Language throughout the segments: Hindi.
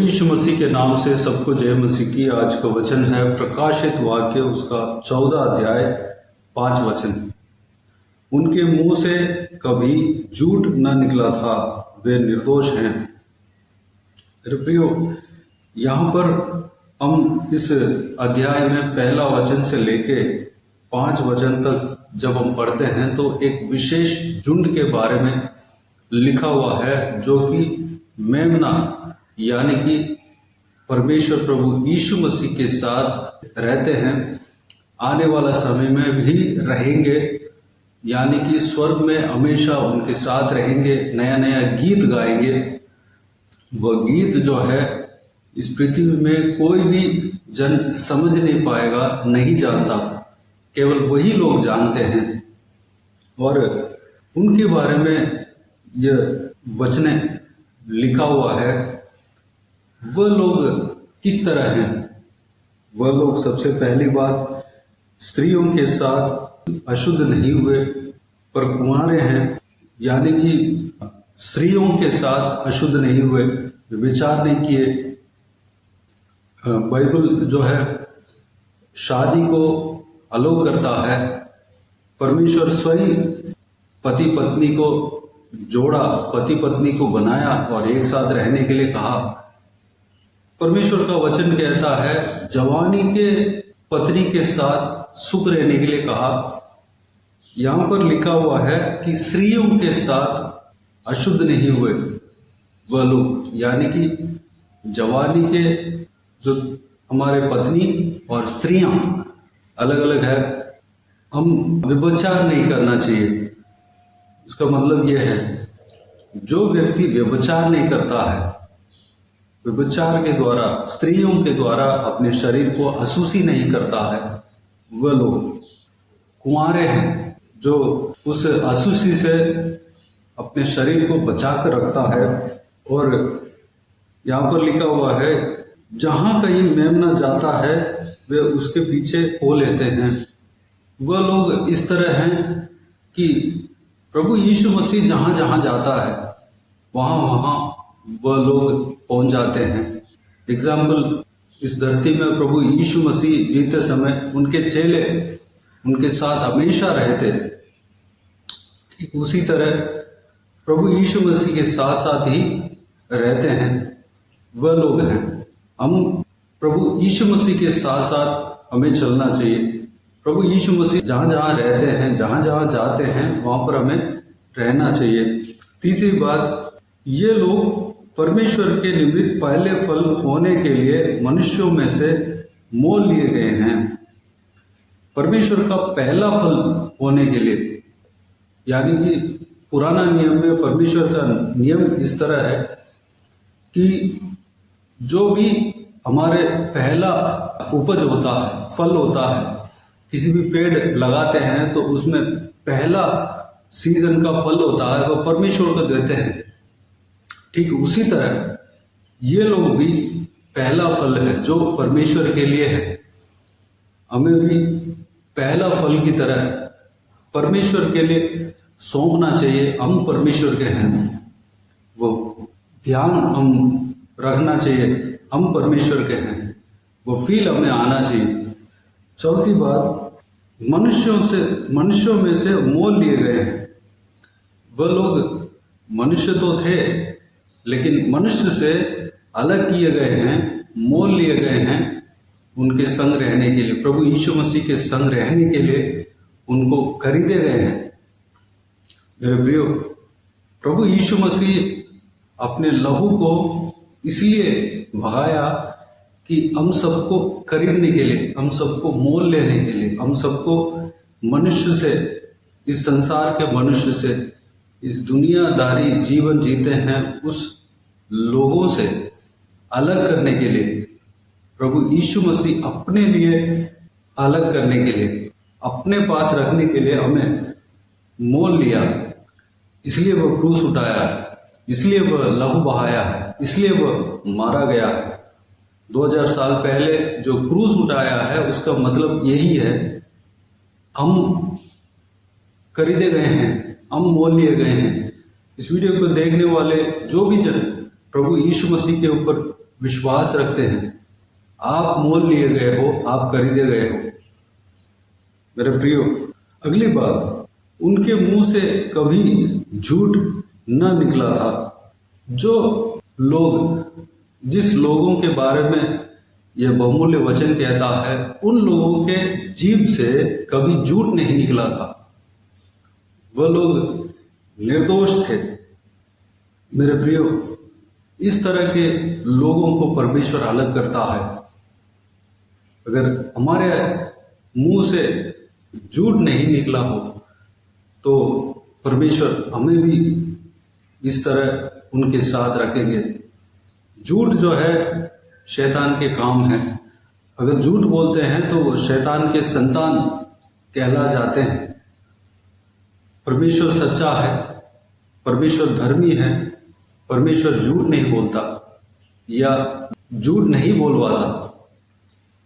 यीशु मसीह के नाम से सबको जय मसीह की। आज का वचन है प्रकाशित वाक्य उसका 14 अध्याय 5 वचन। उनके मुंह से कभी झूठ न निकला था, वे निर्दोष हैं। मेरे प्रियो, यहाँ पर हम इस अध्याय में पहला वचन से लेके 5 वचन तक जब हम पढ़ते हैं तो एक विशेष झुंड के बारे में लिखा हुआ है, जो कि मेमना यानी कि परमेश्वर प्रभु यीशु मसीह के साथ रहते हैं, आने वाला समय में भी रहेंगे, यानी कि स्वर्ग में हमेशा उनके साथ रहेंगे, नया नया गीत गाएंगे। वह गीत जो है इस पृथ्वी में कोई भी जन समझ नहीं पाएगा, नहीं जानता, केवल वही लोग जानते हैं। और उनके बारे में यह वचने लिखा हुआ है। वह लोग किस तरह हैं? वह लोग सबसे पहली बात स्त्रियों के साथ अशुद्ध नहीं हुए, पर कुंवारे हैं, यानी कि स्त्रियों के साथ अशुद्ध नहीं हुए, विचार नहीं किए। बाइबल जो है शादी को अलो करता है। परमेश्वर स्वयं पति पत्नी को जोड़ा, पति पत्नी को बनाया और एक साथ रहने के लिए कहा। परमेश्वर का वचन कहता है जवानी के पत्नी के साथ सुख रहने के लिए कहा। यहाँ पर लिखा हुआ है कि स्त्रियों के साथ अशुद्ध नहीं हुए वह लोग, यानी कि जवानी के जो हमारे पत्नी और स्त्रियां अलग अलग है। हम व्यभिचार नहीं करना चाहिए। उसका मतलब यह है, जो व्यक्ति व्यभिचार नहीं करता है, व्यभिचार के द्वारा, स्त्रियों के द्वारा अपने शरीर को अशुचि नहीं करता है, वह लोग कुंवारे हैं, जो उस अशुचि से अपने शरीर को बचा कर रखता है। और यहाँ पर लिखा हुआ है जहाँ कहीं मेमना जाता है वे उसके पीछे हो लेते हैं। वह लोग इस तरह हैं कि प्रभु यीशु मसीह जहाँ जहाँ जाता है वहाँ वहाँ वह लोग पहुँच जाते हैं। एग्जाम्पल, इस धरती में प्रभु यीशु मसीह जीते समय उनके चेले उनके साथ हमेशा रहते। ठीक उसी तरह प्रभु यीशु मसीह के साथ साथ ही रहते हैं वह लोग हैं। हम प्रभु यीशु मसीह के साथ साथ हमें चलना चाहिए। प्रभु यीशु मसीह जहाँ जहाँ रहते हैं, जहाँ जहाँ जाते हैं, वहाँ पर हमें रहना चाहिए। तीसरी बात, ये लोग परमेश्वर के निमित्त पहले फल होने के लिए मनुष्यों में से मोल लिए गए हैं। परमेश्वर का पहला फल होने के लिए, यानी कि पुराना नियम में परमेश्वर का नियम इस तरह है कि जो भी हमारे पहला उपज होता है, फल होता है, किसी भी पेड़ लगाते हैं तो उसमें पहला सीजन का फल होता है, वह परमेश्वर को देते हैं। ठीक उसी तरह ये लोग भी पहला फल है जो परमेश्वर के लिए है। हमें भी पहला फल की तरह परमेश्वर के लिए सौंपना चाहिए। हम परमेश्वर के हैं, वो ध्यान हम रखना चाहिए, हम परमेश्वर के हैं, वो फील हमें आना चाहिए। चौथी बात, मनुष्यों में से मोल लिए गए हैं। वह लोग मनुष्य तो थे, लेकिन मनुष्य से अलग किए गए हैं, मोल लिए गए हैं उनके संग रहने के लिए, प्रभु यीशु मसीह के संग रहने के लिए उनको खरीदे गए हैं। मेरे प्रियो, प्रभु यीशु मसीह अपने लहू को इसलिए बहाया कि हम सबको खरीदने के लिए, हम सबको मोल लेने के लिए, हम सबको मनुष्य से, इस संसार के मनुष्य से, इस दुनियादारी जीवन जीते हैं उस लोगों से अलग करने के लिए, प्रभु यीशु मसीह अपने लिए अलग करने के लिए, अपने पास रखने के लिए हमें मोल लिया। इसलिए वह क्रूस उठाया है, इसलिए वह लहू बहाया है, इसलिए वह मारा गया है। 2000 साल पहले जो क्रूस उठाया है उसका मतलब यही है, हम खरीदे गए हैं, हम मोल लिए गए हैं। इस वीडियो को देखने वाले जो भी जन प्रभु यीशु मसीह के ऊपर विश्वास रखते हैं। आप मोल लिए गए हो, आप खरीदे गए हो। मेरे प्रियो, अगली बात, उनके मुंह से कभी झूठ न निकला था। जो लोग, जिस लोगों के बारे में यह बहुमूल्य वचन कहता है, उन लोगों के जीभ से कभी झूठ नहीं निकला था। वह लोग निर्दोष थे। मेरे प्रियो, इस तरह के लोगों को परमेश्वर अलग करता है। अगर हमारे मुंह से झूठ नहीं निकला हो तो परमेश्वर हमें भी इस तरह उनके साथ रखेंगे। झूठ जो है शैतान के काम है। अगर झूठ बोलते हैं तो वो शैतान के संतान कहला जाते हैं। परमेश्वर सच्चा है, परमेश्वर धर्मी है, परमेश्वर झूठ नहीं बोलता या झूठ नहीं बोलवाता।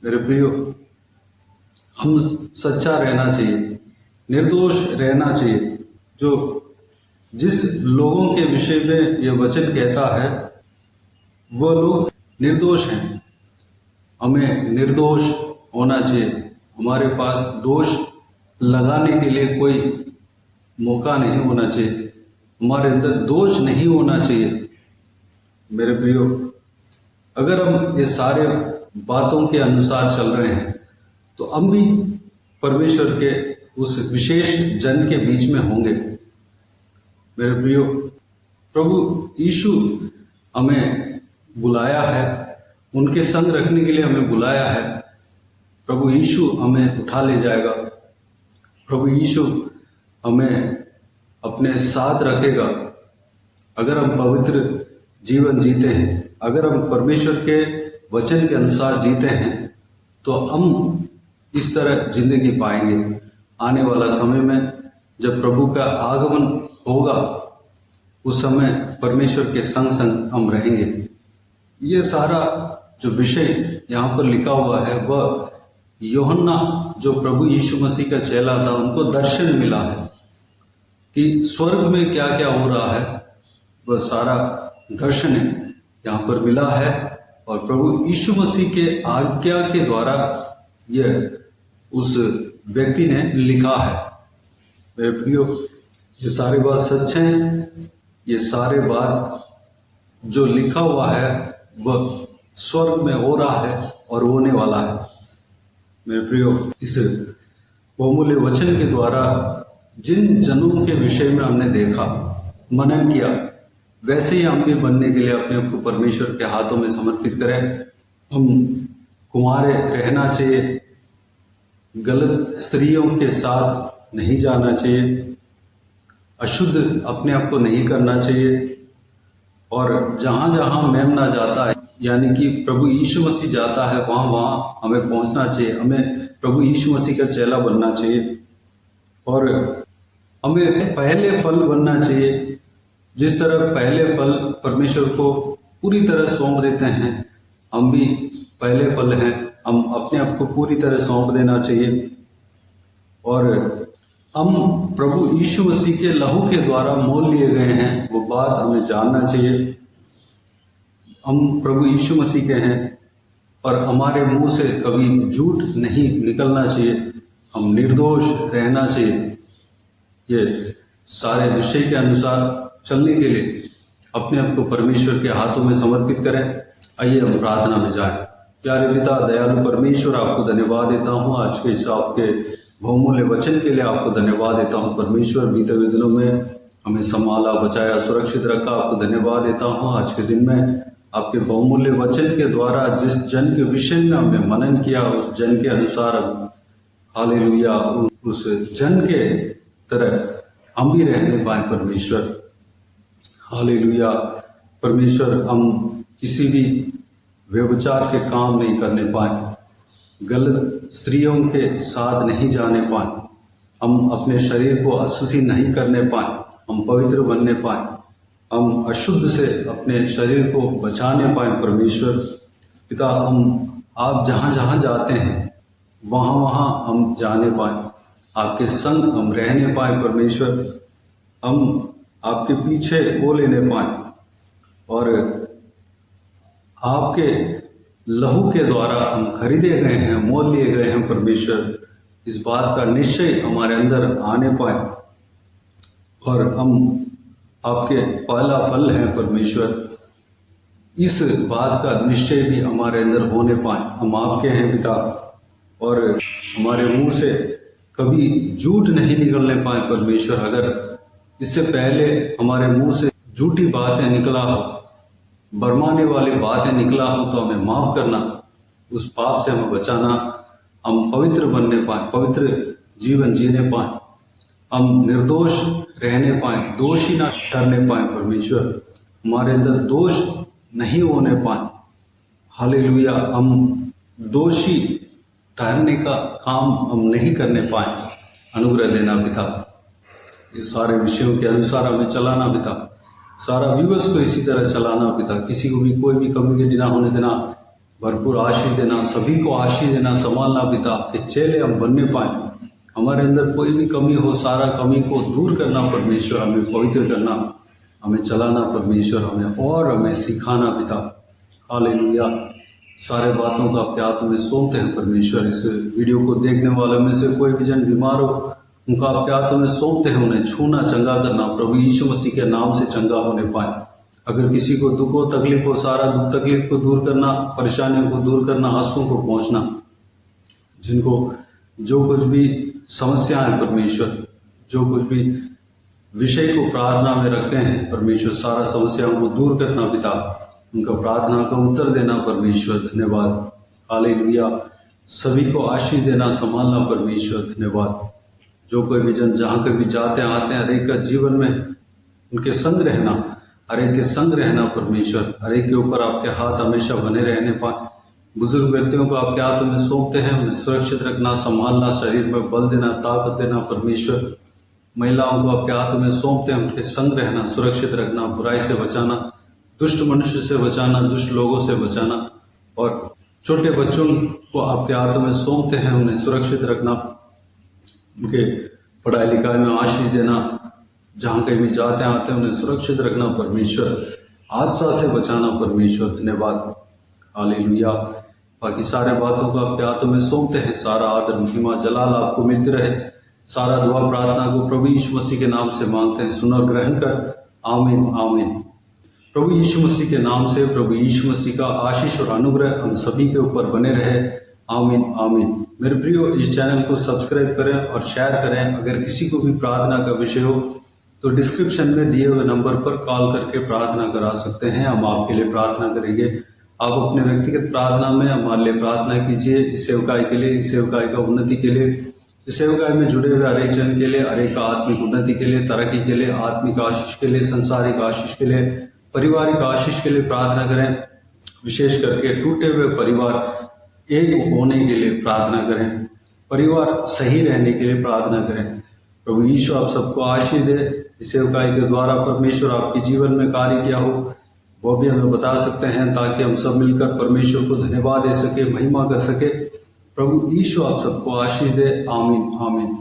मेरे प्रियो, हम सच्चा रहना चाहिए, निर्दोष रहना चाहिए। जो जिस लोगों के विषय में यह वचन कहता है वह लोग निर्दोष हैं। हमें निर्दोष होना चाहिए। हमारे पास दोष लगाने के लिए कोई मौका नहीं होना चाहिए। हमारे अंदर दोष नहीं होना चाहिए। मेरे प्रियो, अगर हम ये सारे बातों के अनुसार चल रहे हैं तो हम भी परमेश्वर के उस विशेष जन के बीच में होंगे। मेरे प्रियो, प्रभु यीशु हमें बुलाया है, उनके संग रखने के लिए हमें बुलाया है। प्रभु यीशु हमें उठा ले जाएगा। प्रभु यीशु हमें अपने साथ रखेगा। अगर हम पवित्र जीवन जीते हैं, अगर हम परमेश्वर के वचन के अनुसार जीते हैं तो हम इस तरह जिंदगी पाएंगे। आने वाला समय में जब प्रभु का आगमन होगा उस समय परमेश्वर के संग संग हम रहेंगे। ये सारा जो विषय यहाँ पर लिखा हुआ है वह यूहन्ना जो प्रभु यीशु मसीह का चेला था उनको दर्शन मिला है कि स्वर्ग में क्या क्या हो रहा है। वह सारा दर्शन यहाँ पर मिला है और प्रभु यीशु मसीह के आज्ञा के द्वारा यह उस व्यक्ति ने लिखा है। मेरे प्रियो, ये सारी बात सच है। ये सारे बात जो लिखा हुआ है वह स्वर्ग में हो रहा है और होने वाला है। मेरे प्रियो, इस बहुमूल्य वचन के द्वारा जिन जनों के विषय में हमने देखा, मनन किया, वैसे ही हम भी बनने के लिए अपने आप को परमेश्वर के हाथों में समर्पित करें। हम कुंवारे रहना चाहिए, गलत स्त्रियों के साथ नहीं जाना चाहिए, अशुद्ध अपने आप को नहीं करना चाहिए और जहाँ जहाँ मेमना जाता है यानी कि प्रभु यीशु मसीह जाता है वहाँ वहाँ हमें पहुँचना चाहिए। हमें प्रभु यीशु मसीह का चेला बनना चाहिए और हमें पहले फल बनना चाहिए। जिस तरह पहले फल परमेश्वर को पूरी तरह सौंप देते हैं, हम भी पहले फल हैं। हम अपने आप को पूरी तरह सौंप देना चाहिए और हम प्रभु यीशु मसीह के लहू के द्वारा मोल लिए गए हैं, वो बात हमें जानना चाहिए। हम प्रभु यीशु मसीह के हैं और हमारे मुंह से कभी झूठ नहीं निकलना चाहिए। हम निर्दोष रहना चाहिए। ये सारे विषय के अनुसार चलने के लिए अपने आप को परमेश्वर के हाथों में समर्पित करें। आइए हम प्रार्थना में जाएं। प्यारे पिता, दयालु परमेश्वर, आपको धन्यवाद देता हूँ आज के इस आपके बहुमूल्य वचन के लिए। आपको धन्यवाद देता हूँ परमेश्वर, बीते हुए दिनों में हमें संभाला, बचाया, सुरक्षित रखा। आपको धन्यवाद देता हूँ आज के दिन में आपके बहुमूल्य वचन के द्वारा जिस जन के विषय में हमने मनन किया उस जन के अनुसार हालेलुया उस जन के तरह हम भी रहने पाए परमेश्वर। हालेलुया परमेश्वर, हम किसी भी व्यभिचार के काम नहीं करने पाए, गलत स्त्रियों के साथ नहीं जाने पाए, हम अपने शरीर को अशुद्धि नहीं करने पाए, हम पवित्र बनने पाए, हम अशुद्ध से अपने शरीर को बचाने पाए परमेश्वर। पिता, हम आप जहाँ जहाँ जाते हैं वहाँ वहाँ हम जाने पाए, आपके संग हम रहने पाए परमेश्वर। हम आपके पीछे हो लेने पाए और आपके लहू के द्वारा हम खरीदे गए हैं, मोल लिए गए हैं परमेश्वर। इस बात का निश्चय हमारे अंदर आने पाए और हम आपके पहला फल हैं परमेश्वर। इस बात का निश्चय भी हमारे अंदर होने पाए। हम आपके हैं पिता, और हमारे मुंह से कभी झूठ नहीं निकलने पाए परमेश्वर। अगर इससे पहले हमारे मुंह से झूठी बातें निकला हो, भरमाने वाली बातें निकला हो, तो हमें माफ करना, उस पाप से हमें बचाना, हम पवित्र बनने पाए, पवित्र जीवन जीने पाए, हम निर्दोष रहने पाए, दोषी ना ठहरने पाए परमेश्वर, हमारे अंदर दोष नहीं होने पाए। हालेलुया। हम दोषी ठहरने का काम हम नहीं करने पाए। अनुग्रह देना पिता, इस सारे विषयों के अनुसार हमें चलाना पिता, सारा व्यूअर्स को इसी तरह चलाना पिता, किसी को भी कोई भी कमी के ना होने देना, भरपूर आशीष देना, सभी को आशीष देना, संभालना पिता। आपके चेले हम बनने पाए, हमारे अंदर कोई भी कमी हो, सारा कमी को दूर करना परमेश्वर, हमें पवित्र करना, हमें चलाना परमेश्वर, हमें सिखाना पिता। हालेलुया। सारे बातों को आपके हाथ में सौंपते हैं परमेश्वर। इस वीडियो को देखने वालों में से कोई भी जन बीमार हो, उनका आपके हाथों में सौंपते हैं, उन्हें छूना, चंगा करना, प्रभु यीशु मसीह के नाम से चंगा होने पाए। अगर किसी को दुख हो, तकलीफ हो, सारा दुख तकलीफ को दूर करना, परेशानियों को दूर करना, आंसुओं को पहुंचना, जिनको जो कुछ भी समस्या है परमेश्वर, जो कुछ भी विषय को प्रार्थना में रखते हैं परमेश्वर, सारा समस्याओं को दूर करना पिता, उनका प्रार्थना का उत्तर देना परमेश्वर। धन्यवाद। हालेलुया। सभी को आशीष देना, संभालना परमेश्वर। धन्यवाद। जो कोई भी जन जहाँ कभी जाते आते हैं, हर एक का जीवन में उनके संग रहना, हर एक के संग रहना परमेश्वर, हर एक के ऊपर आपके हाथ हमेशा बने रहने पाए। बुजुर्ग व्यक्तियों को आपके हाथों में सौंपते हैं, उन्हें सुरक्षित रखना, संभालना, शरीर में बल देना, ताकत देना परमेश्वर। महिलाओं को आपके हाथों में सौंपते हैं, उनके संग रहना, सुरक्षित रखना, बुराई से बचाना, दुष्ट मनुष्य से बचाना, दुष्ट लोगों से बचाना, और छोटे बच्चों को आपके हाथों में सौंपते हैं, उन्हें सुरक्षित रखना, उनके पढ़ाई लिखाई में आशीष देना, जहाँ कहीं भी जाते आते हैं उन्हें सुरक्षित रखना परमेश्वर, हादसा से बचाना परमेश्वर। धन्यवाद। हालेलुया। बाकी सारे बातों को आपके हाथों में सौंपते हैं। सारा आदर, महिमा, जलाल आपको मिलते रहे। सारा दुआ प्रार्थना को प्रभु यीशु मसीह के नाम से मांगते हैं, सुन और ग्रहण कर। आमीन आमीन। प्रभु यीशु मसीह के नाम से प्रभु यीशु मसीह का आशीष और अनुग्रह हम सभी के ऊपर बने रहे। आमीन आमीन। मेरे प्रियो, इस चैनल को सब्सक्राइब करें और शेयर करें। अगर किसी को भी प्रार्थना का विषय हो तो डिस्क्रिप्शन में दिए हुए नंबर पर कॉल करके प्रार्थना करा सकते हैं, हम आपके लिए प्रार्थना करेंगे। आप अपने व्यक्तिगत प्रार्थना में हमारे लिए प्रार्थना कीजिए, इस सेवकाई के लिए, इस सेवकाई का उन्नति के लिए, इस सेवकाई में जुड़े हुए हर एक जन के लिए, हर एक आत्मिक उन्नति के लिए, तरक्की के लिए, आत्मिक आशीष के लिए, संसारिक आशीष के लिए, पारिवारिक आशीष के लिए प्रार्थना करें। विशेष करके टूटे हुए परिवार एक होने के लिए प्रार्थना करें, परिवार सही रहने के लिए प्रार्थना करें। प्रभु यीशु आप सबको आशीष दे। इस सेवकाई के द्वारा परमेश्वर आपके जीवन में कार्य किया हो वो भी हमें बता सकते हैं, ताकि हम सब मिलकर परमेश्वर को धन्यवाद दे सके, महिमा कर सके। प्रभु यीशु आप सबको आशीष दे। आमीन आमीन।